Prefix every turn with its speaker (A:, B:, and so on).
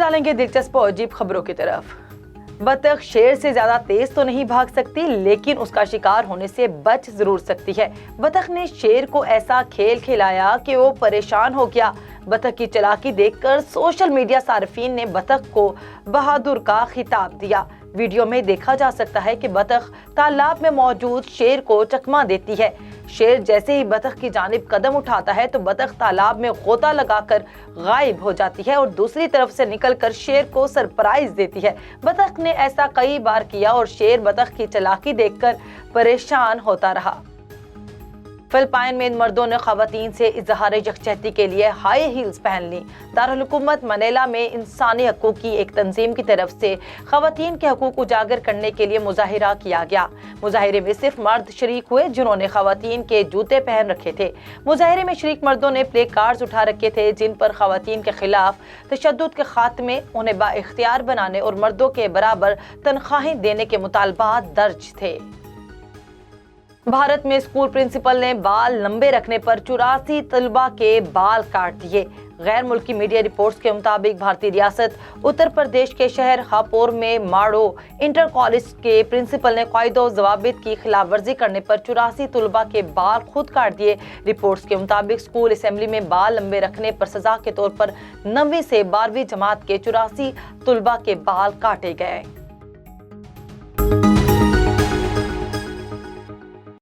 A: چلیں گے دلچسپ اور عجیب خبروں کی طرف۔ بطخ شیر سے زیادہ تیز تو نہیں بھاگ سکتی، لیکن اس کا شکار ہونے سے بچ ضرور سکتی ہے۔ بطخ نے شیر کو ایسا کھیل کھلایا کہ وہ پریشان ہو گیا۔ بطخ کی چالاکی دیکھ کر سوشل میڈیا صارفین نے بطخ کو بہادر کا خطاب دیا۔ ویڈیو میں دیکھا جا سکتا ہے کہ بطخ تالاب میں موجود شیر کو چکما دیتی ہے۔ شیر جیسے ہی بطخ کی جانب قدم اٹھاتا ہے تو بطخ تالاب میں غوطہ لگا کر غائب ہو جاتی ہے اور دوسری طرف سے نکل کر شیر کو سرپرائز دیتی ہے۔ بطخ نے ایسا کئی بار کیا اور شیر بطخ کی چالاکی دیکھ کر پریشان ہوتا رہا۔ فلپائن میں ان مردوں نے خواتین سے اظہار یکجہتی کے لیے ہائی ہیلز پہن لی۔ دارالحکومت منیلا میں انسانی حقوق کی ایک تنظیم کی طرف سے خواتین کے حقوق اجاگر کرنے کے لیے مظاہرہ کیا گیا۔ مظاہرے میں صرف مرد شریک ہوئے جنہوں نے خواتین کے جوتے پہن رکھے تھے۔ مظاہرے میں شریک مردوں نے پلے کارڈز اٹھا رکھے تھے جن پر خواتین کے خلاف تشدد کے خاتمے، انہیں بااختیار بنانے اور مردوں کے برابر تنخواہیں دینے کے مطالبات درج تھے۔ بھارت میں اسکول پرنسپل نے بال لمبے رکھنے پر 84 طلبہ کے بال کاٹ دیے۔ غیر ملکی میڈیا رپورٹس کے مطابق بھارتی ریاست اتر پردیش کے شہر ہاپور میں ماڑو انٹر کالج کے پرنسپل نے قواعد و ضوابط کی خلاف ورزی کرنے پر 84 طلبہ کے بال خود کاٹ دیے۔ رپورٹس کے مطابق اسکول اسمبلی میں بال لمبے رکھنے پر سزا کے طور پر 9ویں سے 12ویں جماعت کے 84 طلبہ کے بال کاٹے گئے۔